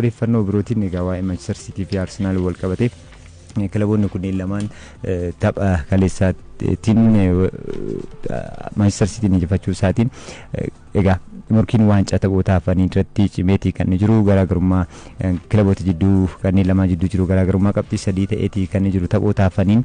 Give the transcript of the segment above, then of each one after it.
odeeffannoo birootiin egaa waa'ee Manchester City fi Arsenal wal qabatee kilaboonni kunneen lamaan tapha kaleessaatiin Manchester City injifachuu isaatiin egaa morkiin waancaa taphoota hafanii irratti cimeetii kan jiru garaagarummaa kilaboota jidduu kanneen lamaan jidduu jiru garaagarummaa qabxii 3 ta'eetii kan jiru taphoota hafaniin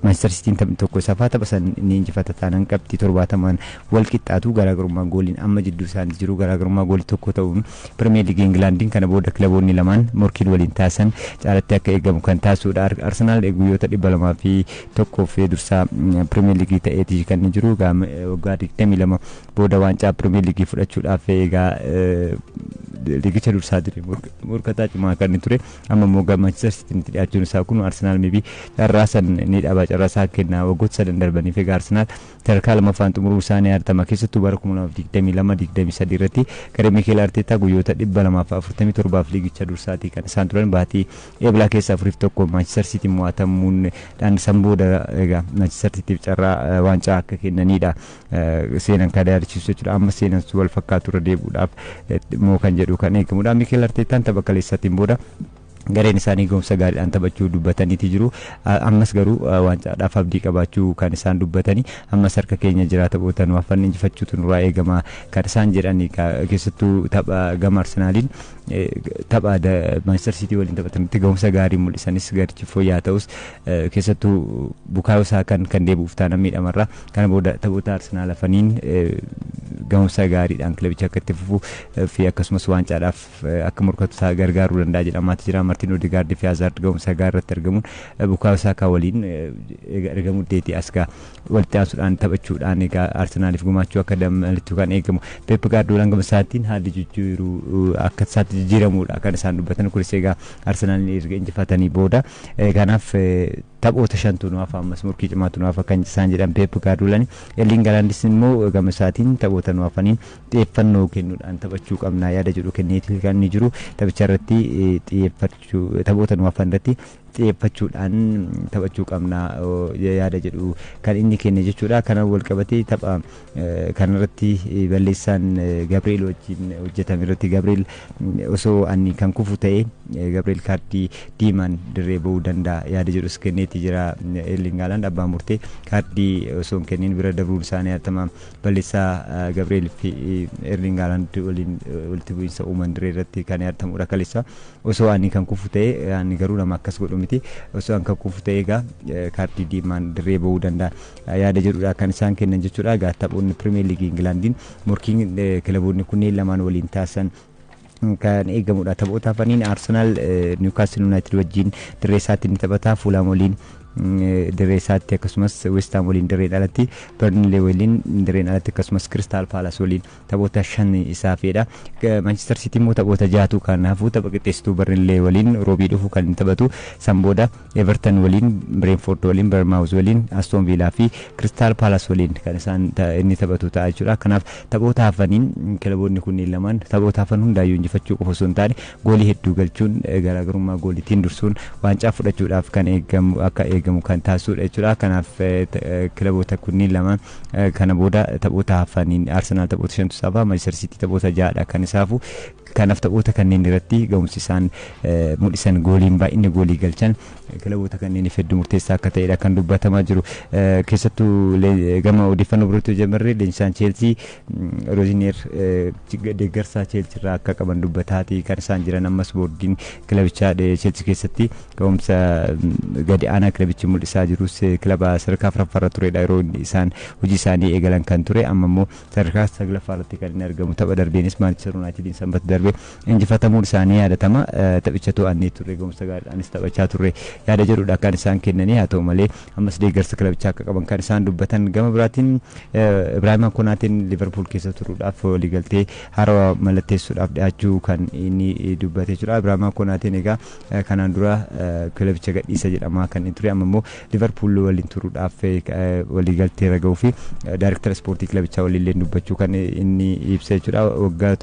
Manchester City taphni tokko safaa tapha san ni injifata taanaan qabxii 70 wal qixxaatu garaagarummaa gooliin amma jidduu isaanii jiru garaagarummaa goolii tokko ta'uun Premier League Englandiin kana booda kilaboonni lamaan morkiin waliin taasisan caalatti akka eegamu kan taasisuudha. Arsenal guyyoota 201 dursaa Premier League ta'eetii kan jiru waggaa 22 booda waancaa Premier League fudhachuudhaaf egaa ligicha dursaa ture morkataa cimaa kan ture amma immoo Manchester City dhiyaachuun isaa kun Arsenal maybe carraa san ni dhaba carraa isaa kenna waggoota sadan darbaniif egaa Arsenal sadarkaa lamaffaan xumuruu isaanii artama keessattuu bara 2022-23 irratti gara Mikel Arteta guyyoota 247 ligicha dursaatii kan isaan turan baatii eeblaa keessaa 4-1 Manchester City mo'atamuun dhaan san booda egaa Manchester City carraa waancaa akka kennaniidha seenan kan yaadachiisu jechuudha. Amma seenan wal fakkaatu irra deebuudhaaf moo kan jedhu kan eegamudha. Mikel Artetaan tapha kaleessaatiin booda gareen isaanii gahumsa gaariidhaan taphachuu dubbataniiti jiru. Ammas garuu waancaadhaaf abdii qabaachuu kan isaan dubbatanii ammas harka keenya jira taphoota nu hafan injifachuutu nurraa eegama kan isaan jedhanii keessattuu tapha gama Arsenaaliin tapha Manchester City waliin taphatanitti gahumsa gaarii mul'isanis garichi fooyya'aa ta'us keessattuu Bukayo Saka kan deebi'uuf taana miidhamarraa kana booda taphoota Arsenaal hafaniin gahumsa gaariidhaan kilabicha akka itti fufuu fi akkasumas waancaadhaaf akka morkatu isaa gargaaruu danda'a jedhamaati jira. Martin Odegaard fi Hazard gahumsa gaariirratti argamuun Bukayo Saka waliin argamuu deetii asgaa walitti aansuudhaan taphachuudhaan egaa Arsenaaliif gumaachuu akka danda'u kan eegamu. Pep Guardiolaan gama isaatiin haalli jijjiiruu akka isaatti jijjiiramuudha kan isaan dubbatan kunis egaa Arsenaaliin erga injifatanii booda kanaaf taphoota 5 nu hafa ammas morkii cimaatu nu hafa kan isaan jedhan Pep Guardiolaan Erling Haalandis immoo gama isaatiin taphoota nu hafaniin xiyyeeffannoo kennuudhaan taphachuu qabna yaada jedhu kenneetii kan inni jiru taphicha irratti xiyyeeffachuu taphoota nu hafan irratti xiyyeeffachuudhaan taphachuu qabna yaada jedhu kan inni kenne jechuudha. Kana wal qabatee tapha kanarratti balleessaan Gabriel wajjin hojjetame irratti Gabriel osoo ani kan kufu ta'e Gabriel kaardii diimaan dirree ba'uu danda'a yaada jedhus kenneetii jira. Erling Haaland abbaan murtee kaardii osoo hin kennin bira dabruun isaanii hatama balleessaa Gabriel fi Erling Haaland waliin walitti bu'iinsa uuman dirree irratti kan yaadatamudha kaleessa osoo ani kan kufu ta'e ani garuu nama akkas godhu miti osoo kan kufu ta'e egaa kaardii diimaan dirree ba'uu danda'a yaada jedhudha kan isaan kennan jechuudha. Egaa taphoonni Premier League Englandiin morkiin kilaboonni kunneen lamaan waliin taasisan kan eegamudha. Taphoota hafaniin Arsenal Newcastle United wajjin dirree isaatti ni taphata. Fulham waliin dirree isaatti akkasumas West Ham waliin dirree alatti Burnley waliin dirree alatti akkasumas Crystal Palace waliin taphoota 5 isaa fedha. Manchester City immoo taphoota 6 kan hafu tapha qixxeessituu Burnley waliin roobii dhufu kan taphatu san booda Everton waliin Brentford waliin Bournemouth waliin Aston Villa fi Crystal Palace waliin kan isaan inni taphatu ta'a jechuudha. Kanaaf taphoota hafaniin kilaboonni kunneen lamaan taphoota hafan hundaayyuu injifachuu qofa osoo hin taane goolii hedduu galchuun garaagarummaa gooliitiin dursuun waancaa fudhachuudhaaf kan eegamu akka eegamu kan taasisuudha jechuudha. Kanaaf kilaboota kunneen lamaan kana booda taphoota hafaniin Arsenal taphoota 5 saafaa Manchester City taphoota 6 kan isaafu kanaaf taphoota kanneen irratti gahumsi isaan mul'isan gooliin baay'inni goolii galchan kilaboota kanneen hedduu murteessaa akka ta'edha kan dubbatamaa jiru. Keessattuu gama odeeffannoo birootti jamarree leenjisaan Chelsea Rosinier deeggarsa Chelsea irraa akka qaban dubbataati kan isaan jiran ammas boordiin kilabichaa Chelsea keessatti gahumsa gadi aanaa kilabichi mul'isaa jirus kilaba sadarkaa afuraffaarra turedha yeroo isaan hojii isaanii eegalan kan ture amma immoo sadarkaa saglaffaarratti kan inni argamu tapha darbeenis Manchester United sanbata darbe injifatamuun isaanii yaadatama. Taphicha to'annee turre gahumsa gaariidhaanis taphachaa turre yaada jedhudha kan isaan kennanii haa ta'u malee ammas deeggarsa kilabichaa akka qaban kan isaan dubbatan. Gama biraatiin Ibrahima Konaatiin Liverpool keessa turuudhaaf waliigaltee haarawaa mallatteessuudhaaf dhiyaachuu kan inni dubbatee jira. Ibrahima Konaatiin egaa kanaan dura kilabicha gadhiisa jedhamaa kan inni ture amma immoo Liverpool waliin turuudhaaf waliigaltee irra gahuu fi daayirektara ispoortii kilabichaa waliin dubbachuu kan inni ibsee jira. Waggaa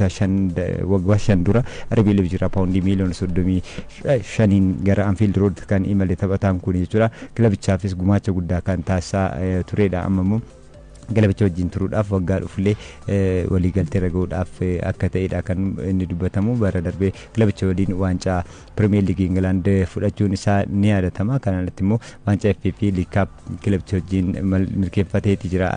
5 dura RB Leipzig paawundii miliyoona 35 gara Anfield Road kan imale taphataan kun jechuudha. Kilabichaafis gumaacha guddaa kan taasisaa turedha. Amma immoo kilabicha wajjin turuudhaaf waggaa dhufullee waliigaltee irra gahuudhaaf akka ta'edha kan inni dubbatamu. Bara darbee kilabicha waliin waancaa Premier League England fudhachuun isaa ni yaadatama. Kanarratti immoo waancaa FA fi League Cup kilabicha wajjin mirkaneeffateeti jira.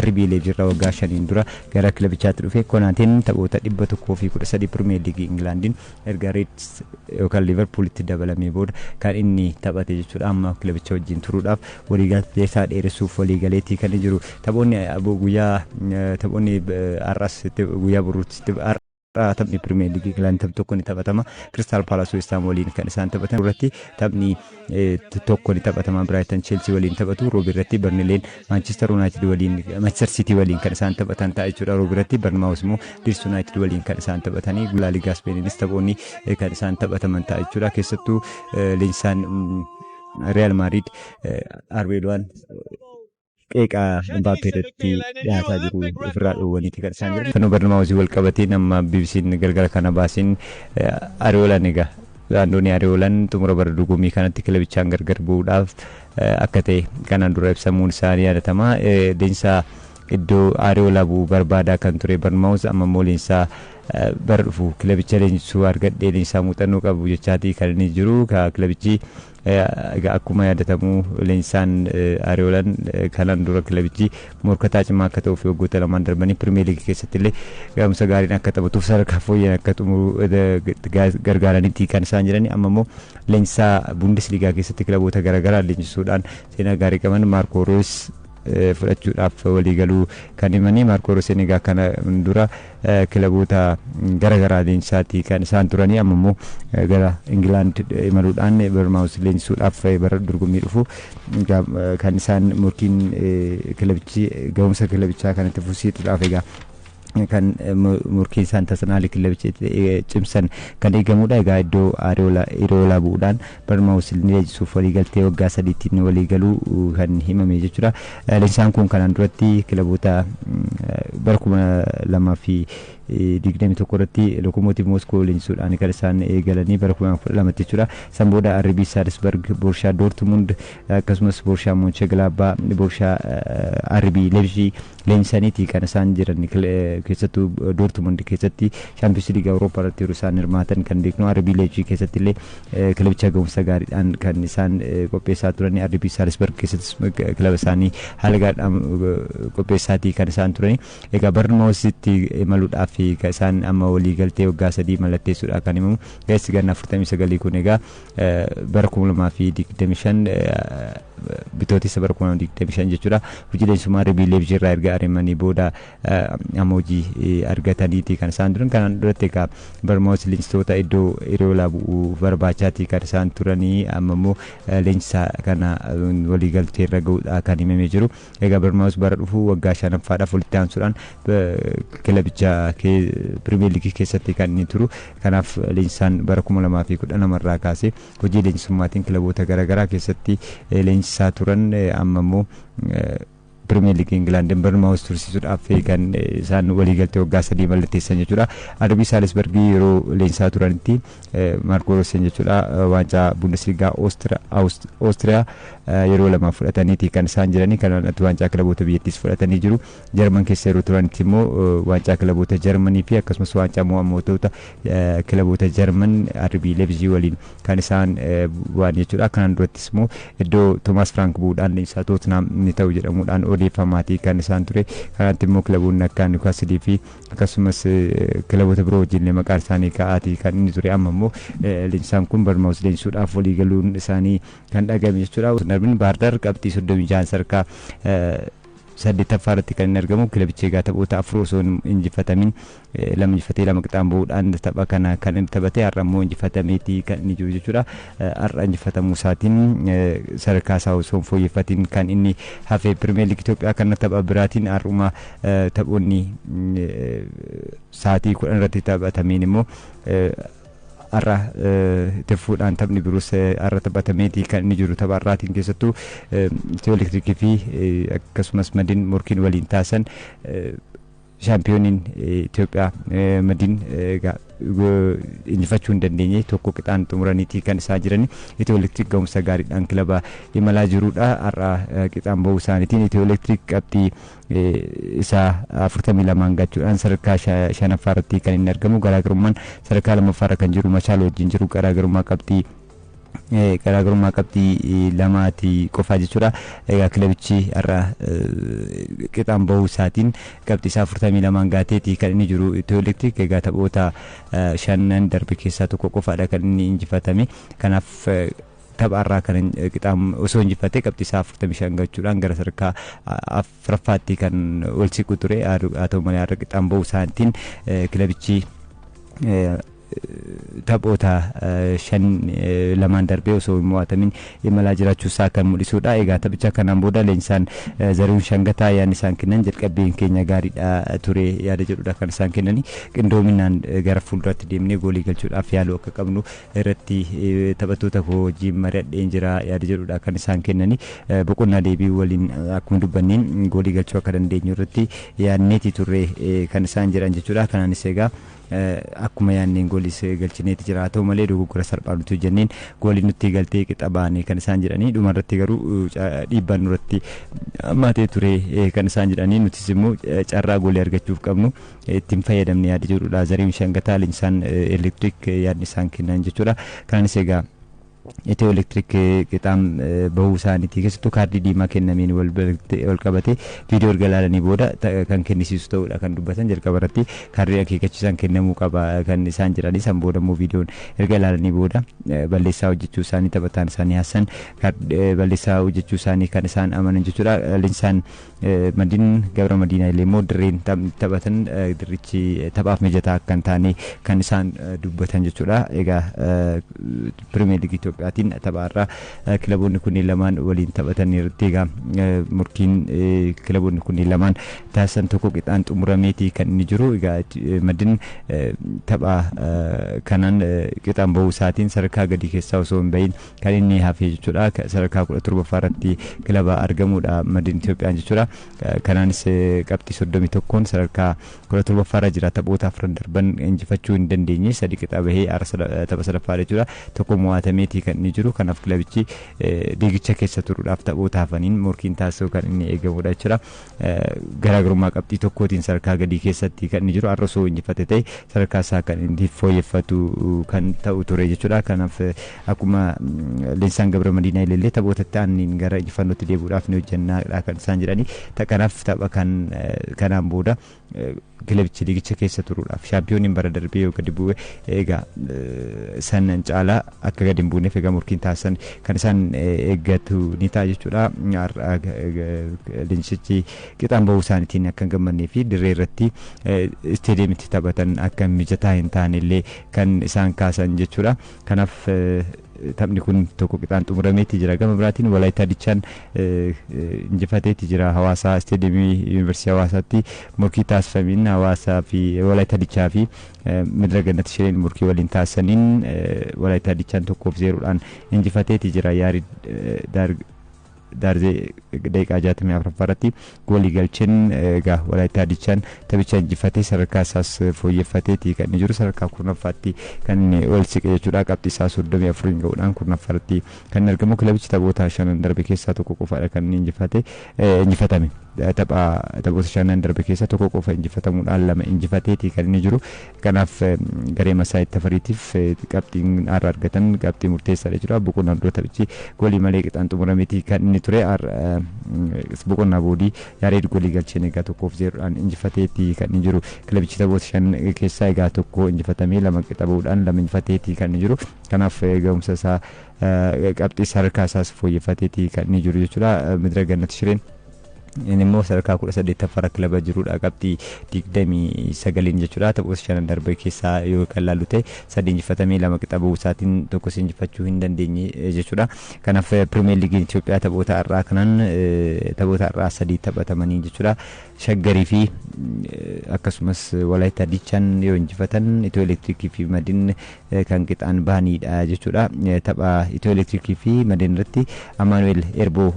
RB Leipzig irraa waggaa 5 dura gara kilabichaatti dhufe. Konaateen taphoota 113 Premier League Englandin erga Reds yookaan Liverpoolitti dabalamee booda kan inni taphate jechuudha. Amma kilabicha wajjin turuudhaaf waliigaltee isaa dheeressuuf waliigaleetii kan jiru. Taphoonni har'as guyyaa boruutti taphni Premier League England tapha tokko ni taphatama. Crystal Palace West Ham waliin kan isaan taphatan irratti taphni tokko ni taphatama. Brighton Chelsea waliin taphatu. Roobi irratti Burnley Manchester United waliin Manchester City waliin kan isaan taphatan ta'a jechuudha. Roobi irratti Bournemouth immoo Leeds United waliin kan isaan taphatanii La Liga Spaininis taphoonni kan isaan taphataman ta'a jechuudha. Keessattuu leenjisaan Real Madrid Arbeloan qeeqaa Mbappé irratti dhiyaataa jiru ofirraa dhoowwaniiti kan isaan jiran. Kan Bournemouth wal qabatee nama BBC'n galgala kana baasiin Areolaan egaa Andooni Areolaan xumura bara dorgommii kanatti kilabichaan gargar bu'uudhaaf akka ta'e kanaan dura ibsamuun isaanii yaadatama. Leenjisaa iddoo Areolaa bu'uu barbaadaa kan ture Bournemouth amma immoo leenjisaa bara dhufu kilabicha leenjisuu argadhee leenjisaa muuxannoo qabu jechaatii kan inni jiru. Kilabichi akkuma yaadatamu leenjisaan Areolaan kanaan dura kilabichi morkataa cimaa akka ta'uuf waggoota lamaan darbanii Premier League keessatti illee gahumsa gaariin akka taphatuuf sadarkaa fooyya'aan akka xumuru gargaaranitti kan isaan jirani. Amma immoo leenjisaa Bundesliga keessatti kilaboota garaagaraa leenjisuudhaan seenaa gaarii qaban Marco Reus fudhachuudhaaf waliigaluu kan himanii. Marco Reus egaa kana dura kilaboota garaagaraa leenjisaatii kan isaan turanii amma immoo gara England imaluudhaan Bournemouth leenjisuudhaaf bara dorgommii dhufu kan isaan murkiin kilabichi gahumsa kilabichaa kanatti fusiisuudhaaf egaa kan murkii isaan tasanaalii kilabicha cimsan kan eegamudha. Egaa iddoo Areolaa bu'uudhaan Bournemouth leenjisuuf waliigaltee waggaa 3tiin waliigaluu kan himame jechuudha. Leenjisaan kun kanaan duratti kilaboota bara 2021 irratti Lokomotiv Moskoo leenjisuudhaan kan isaan eegalanii bara 2012 jechuudha. San booda RB Salzburg, Borussia Dortmund akkasumas Borussia Mönchengladbach, Borussia RB Leipzig leenjisaniiti kan isaan jiran. Keessattuu Dortmund keessatti Champions League Awurooppaa irratti yeroo isaan hirmaatan kan beeknu. RB Leipzig keessatti illee kilabicha gahumsa gaariidhaan kan isaan qopheessaa turan. RB Salzburg keessattis kilaba isaanii haala gaariidhaan qopheessaatii kan isaan turani. Egaa Bournemouth'itti imaluudhaaf kan isaan amma waliigaltee waggaa 3 mallatteessuudhaan kan himamu. Keessi ganna 49 kun egaa bara 2025 bitootessa bara 2025 jechuudha. Hojii leenjisummaa RB Leipzig irraa erga arimanii booda amma hojii argataniiti kan isaan turan. Kanaan duratti egaa Bournemouth leenjistoota iddoo Areolaa bu'uu barbaachaati kan isaan turanii. Amma immoo leenjisaa kana waliigaltee irra gahuudhaan kan himamee jiru. Egaa Bournemouth bara dhufu waggaa 5ffaadhaaf walitti aansuudhaan kilabicha Premier League keessatti kan inni turu. Kanaaf leenjisaan bara 2012 irraa kaasee hojii leenjisummaatiin kilaboota garaagaraa keessatti leenjisaa turan. Amma immoo Premier League England Bournemouth tursiisuudhaaf kan isaan waliigaltee waggaa 3 mallatteessan jechuudha. RB Salzburg yeroo leenjisaa turanitti Marco Reus jechuudha waancaa Bundesliga Austria yeroo lama fudhataniiti kan isaan jiranii. Kanatti waancaa kilaboota biyyattiis fudhatanii jiru. Jarman keessa yeroo turanitti immoo waancaa kilaboota Jarmanii fi akkasumas waancaa mo'amtoota kilaboota Jarman RB Leipzig waliin kan isaan waan jechuudha. Kanaan durattis immoo iddoo Thomas Frank bu'uudhaan leenjisaa Tottenham ni ta'u jedhamuudhaan odeeffamaatii kan isaan ture. Kanatti immoo kilaboonni akka Newcastle fi akkasumas kilaboota biroo wajjin maqaan isaanii ka'aatii kan inni ture. Amma immoo leenjisaan kun Bournemouth leenjisuudhaaf waliigaluun isaanii kan dhagame jechuudha. Darbin Bahar Dar qabxii 36 sarkaa 8ffaa irratti kan inni argamu. Kilabichi egaa taphoota 4 osoo hin injifatamin 2 injifatee 2 qixaan bahuudhaan tapha kana kan inni taphate. Har'a immoo injifatameetii kan inni jiru jechuudha. Har'a injifatamuu isaatiin sadarkaa isaa osoo hin fooyyeffatiin kan inni hafee. Premier League Itoophiyaa kana tapha biraatiin har'uma taphoonni sa'aatii 10 irratti taphatameen immoo har'a tiffuudhaan taphni biroos har'a taphatameetii kan inni jiru. Tapha har'aatiin keessattuu Itiyoo Elektirikii fi akkasumas Madiin morkiin waliin taasisan shaampiyooniin Itoophiyaa Madiin injifachuu hin dandeenye tokko qixaan xumuraniiti kan isaa jirani. Itiyoo Elektiriik ga'umsa gaariidhaan kilaba imalaa jirudha. Har'a qixaan ba'uu isaaniitiin Itiyoo Elektiriik qabxii isaa 42 gachuudhaan sadarkaa shanaffaa irratti kan inni argamu. Garaagarummaan sadarkaa lammaffaa irra kan jiru Machaal wajjin jiru garaagarummaa qabxii lamaati qofaa jechuudha. Egaa kilabichi har'a qixaan ba'uu isaatiin qabxii isaa 42 gaateeti kan inni jiru. Itiyoo Elektiriik egaa taphoota shanan darbe keessaa tokko qofaadha kan inni injifatame. Kanaaf taphaarraa kan qixaan osoo injifatee qabxii isaa 45 gachuudhaan gara sadarkaa afuraffaatti kan ol siqu ture. Haa ta'u malee har'a qixaan ba'uu isaatiin kilabichi taphoota lamaan darbee osoo hin mo'atamin imalaa jiraachuu isaa kan mul'isudha. Egaa taphicha kanaan booda leenjisaan Zarihuun Shangataa yaadni isaan kennan jalqabbiin keenya gaariidha ture yaada jedhudha kan isaan kennani. Qindoominaan gara fuulduratti deemnee goolii galchuudhaaf yaaluu akka qabnu irratti taphattoota koo wajjin mari'adheen jira yaada jedhudha kan isaan kennani. Boqonnaa deebii waliin akkuma dubbanneen goolii galchuu akka dandeenyu irratti yaadneeti turre kan isaan jedhan jechuudha. Kanaanis egaa akkuma yaanneen goolis galchineeti jira. Haa ta'u malee dogoggora salphaa nuti hojjenneen goolii nutti galtee qixa baane kan isaan jedhanii. Dhumarratti garuu dhiibbaan nurratti hammaatee ture kan isaan jedhanii. Nutis immoo carraa goolii argachuuf qabnu ittiin fayyadamne yaada jedhudha. Zarihuun Shangataa leenjisaan Elektiriik yaadni isaan kennan jechuudha. Kanaanis egaa Itiyoo Elektiriik qixaan bahuu isaaniitii keessattuu kaardii diimaa kennameen wal qabate viidiyoo erga ilaalanii booda kan kennisiisu ta'uudha kan dubbatan. Jalqaba irratti kaardii akeekkachiisaan kennamuu qaba kan isaan jedhanii. San booda immoo viidiyoon erga ilaalanii booda balleessaa hojjechuu isaanii taphataan isaanii Hassan balleessaa hojjechuu isaanii kan isaan amanan jechuudha. Leenjisaan Madiin Gabra Madiinaa illee immoo dirreen taphatan dirrichi taphaaf mijataa akka hin taane kan isaan dubbatan jechuudha. Egaa Pirimeer Liigii Itoophiyaatiin taphaarraa kilaboonni kunneen lamaan waliin taphatan irratti egaa murkiin kilaboonni kunneen lamaan taasisan tokko qixaan xumurameeti kan inni jiru. Egaa Madiin tapha kanaan qixaan bahuu isaatiin sadarkaa gadii keessaa osoo hin bahin kan inni hafee jechuudha. Sadarkaa 17ffaa irratti kilaba argamudha Madiin Itoophiyaan jechuudha. Kanaanis qabxii 31 sadarkaa 17ffaa irra jira. Taphoota afran darban injifachuu hin dandeenye sadii qixa bahee tapha sadaffaa jechuudha. Tokko mo'atameeti kan inni jiru. Kanaaf kilabichi liigicha keessa turuudhaaf taphoota hafaniin morkiin taasisuu kan inni eegamudha jechuudha. Garaagarummaa qabxii tokkootiin sadarkaa gadii keessatti kan inni jiru. Har'a osoo injifate ta'e sadarkaa isaa kan inni fooyyeffatu kan ta'u ture jechuudha. Kanaaf akkuma leenjisaan Gabra Madiinaa illee taphootatti aanniin gara injifannootti deebi'uudhaaf ni hojjennaadha kan isaan jedhani. Kanaaf tapha kanaan booda kilabichi liigicha keessa turuudhaaf shaampiyooniin bara darbee yoo gadi bu'e egaa sanan caalaa akka gadi hin buuneef egaa murkiin taasisan kan isaan eeggatu ni ta'a jechuudha. Leenjichi qixaan bahuu isaaniitiin akka hin gammannee fi dirree irratti isteediyeemitti taphatan akka mijataa hin taane illee kan isaan kaasan jechuudha. Kanaaf taphni kun tokko qixaan xumurameeti jira. Gama biraatiin Walaayittaa Dichaan injifateeti jira. Hawaasaa isteediyeemii Yuunivarsiitii Hawaasaatti murkii taasifameen Hawaasaa fi Walaayittaa Dichaa fi Midira Gannat Shireen murkii waliin taasisaniin Walaayittaa Dichaan 1-0dhaan injifateeti jira. Yaarii Daarzee daqiiqaa 64 irratti goolii galcheen egaa Walaayittaa Dichaan taphicha injifatee sadarkaa isaas fooyyeffateeti kan inni jiru. Sadarkaa 10ffaatti kan inni ol siqe jechuudha. Qabxii isaa 34 ga'uudhaan 10ffaatti kan inni argamu. Kilabichi taphoota shanan darbe keessaa tokko qofaadha kan inni injifatame. Taphoota shanan darbe keessaa tokko qofa injifatamuudhaan 2 injifateeti kan inni jiru. Kanaaf garee Masaayit Tafariitiif qabxiin har'a argatan qabxii murteessaadha jechuudha. Boqonnaan dura taphichi goolii malee qixaan xumurameeti kan inni ture. Boqonnaa boodii Yaareed goolii galcheen egaa 1-0dhaan injifateeti kan inni jiru. Kilabichi taphoota shan keessaa egaa tokko injifatamee 2 qixa bahuudhaan 2 injifateeti kan inni jiru. Kanaaf ga'umsa isaa qabxii sadarkaa isaas fooyyeffateeti kan inni jiru jechuudha. Midira Gannat Shireen inni immoo sadarkaa 18ffaa kilaba jirudha. Qabxii 29 jechuudha. Taphoota shanan darbe keessaa yoo kan laallu ta'e 3 injifatamee 2 qixa bahuu isaatiin tokkos injifachuu hin dandeenye jechuudha. Kanaaf Pirimeer Liigiin Itoophiyaa taphoota har'aa kanaan taphoota har'aa 3 taphatamanii jechuudha. Shaggarii fi akkasumas Walaayittaa Dichaan yoo injifatan Itiyoo Elektiriikii fi Madiin kan qixaan bahanidha jechuudha. Tapha Itiyoo Elektiriikii fi Madiin irratti Amaanu'eel Erboo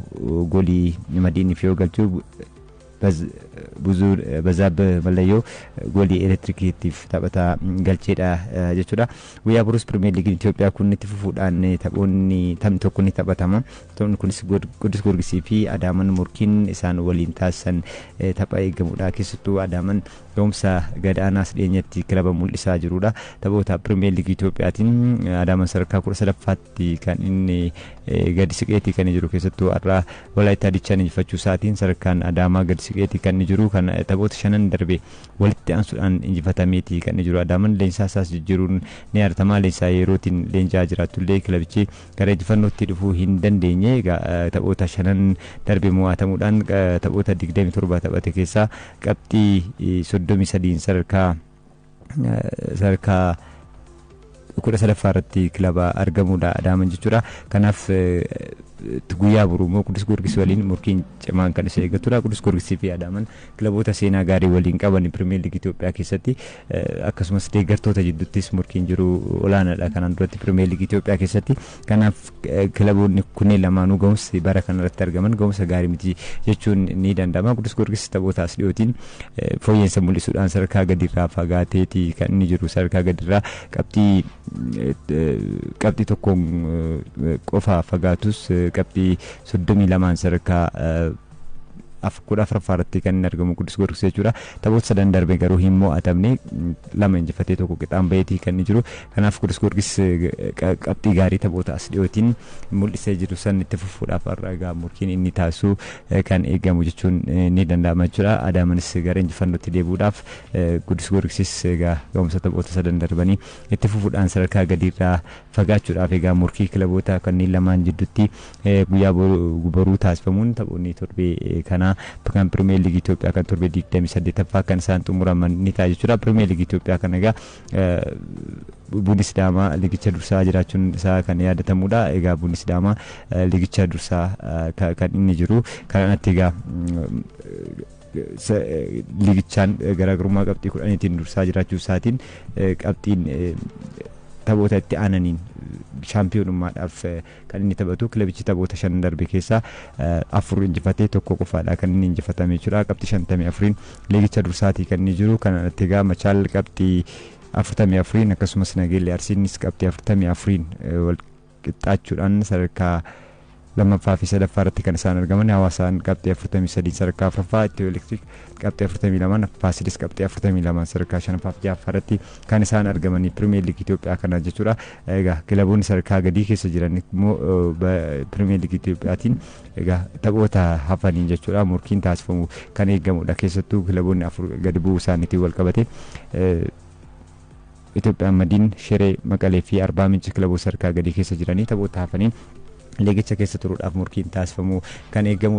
goolii Madiiniif yoo galchu ብዙ በዛብህ መለዮ ጎሊ ኤሌክትሪክቲif taphataa galcheedha jechuudha. Guyyaa boruus Premier League Itoophiyaa kun itti fufuudhaan taphoonni taphni tokko ni taphatama. Taphni kunis Qiddus Giyoorgisii fi Adaaman morkiin isaan waliin taasisan tapha eegamudha. Keessattuu Adaaman ga'umsa gadaanaas dhiyeenyatti kilaba mul'isaa jirudha. Taphoota Premier League Itoophiyaatiin Adaaman sadarkaa 13ffaatti kan inni gadi siqeetii kan jiru keessattuu har'a Walaayittaa Dichaan injifachuu isaatiin sadarkaan Adaamaa gadi siqeetii kan jiru kan taphoota shanan darbe walitti aansuudhaan injifatameetii kan jiru. Adaaman leensaa isaas jijjiiruun ni yaadatamaa. Leensaa yerootiin leenjaa jiraatullee kilabichi gara injifannootti dhufuu hin dandeenye. Taphoota shanan darbe mo'atamuudhaan taphoota 27 taphate keessaa qabxii 33 sadarkaa 13ffaa irratti kilaba argamudha Adaaman jechuudha. Kanaaf guyyaa boruumoo Qiddus Giyoorgisii waliin morkiin cimaan kan isa eeggatudha. Qiddus Giyoorgisii fi Adaaman kilaboota seenaa gaarii waliin qaban Premier League Itoophiyaa keessatti akkasumas deeggartoota jidduuttis morkiin jiru olaanaadha kanaan duratti Premier League Itoophiyaa keessatti. Kanaaf kilaboonni kunneen lamaanuu ga'umsi bara kanarratti argaman ga'umsa gaarii miti jechuun ni danda'ama. Qiddus Giyoorgisii taphootaas dhiyootiin fooyyeensa mul'isuudhaan sadarkaa gadiirraa fagaateetii kan inni jiru. Sadarkaa gadiirraa qabxii tokkoon qofa fagaatus qabxii 32 sadarkaa 14ffaa irratti kan argamu Qiddus Giyoorgisii jechuudha. Taphoota sadan darbe garuu hin mo'atamne lama injifatee tokko qixaan baheetii kan jiru. Kanaaf Qiddus Giyoorgisii qabxii gaarii taphoota as dhiyootiin mul'isee jiru san itti fufuudhaaf har'a morkiin inni taasisu kan eegamu jechuun ni danda'ama jechuudha. Adaamanis gara injifannootti deebi'uudhaaf Qiddus Giyoorgisii ga'umsa taphoota sadan darbanii itti fufuudhaan sadarkaa gadiirraa fagaachuudhaaf morkii kilaboota kanneen lamaan jidduutti guyyaa boruu taasifamuun taphoonni torbee kana kan Premier League Itoophiyaa kan torbee 28ffaa kan isaan xumuraman ni ta'a jechuudha. Premier League Itoophiyaa kan Bunni Sidaamaa ligicha dursaa jiraachuun isaa kan yaadatamudha. Bunni Sidaamaa ligicha dursaa kan inni jiru kanatti ligichaan garaagarummaa qabxii 10tiin dursaa jiraachuu isaatiin qabxiin taphoota itti aananiin shaampiyoonummaadhaaf kan inni taphatu. Kilabichi taphoota 5 darbe keessaa 4 injifatee tokko qofaadha kan inni injifatame jechuudha. Qabxii 54 ligicha dursaatii kan inni jiru. Kanatti Machaal qabxii 44 akkasumas Nageellee Arsiinis qabxii 44 wal qixxaachuudhaan sadarkaa lammaffaa fi sadaffaa irratti kan isaan argaman. Hawaasaan qabxii 43 sadarkaa afuraffaa, Itiyoo Elektiriik qabxii 42, Faasilis qabxii 42 sadarkaa shanaffaa fi ja'affaa irratti kan isaan argamanii Premier League Itoophiyaa kana jechuudha. Kilaboonni sadarkaa gadii keessa jiran immoo Premier League Itoophiyaatiin taphoota hafaniin jechuudha morkiin taasifamu kan eegamudha. Keessattuu kilaboonni afur gadi bu'uu isaaniitiin wal qabate Itoophiyaan Madiin, Shiree, Maqalee fi Arbaa Minci kilaboota sadarkaa gadii keessa jiranii taphoota hafaniin liigicha keessa turuudhaaf morkiin taasifamu kan eegamu.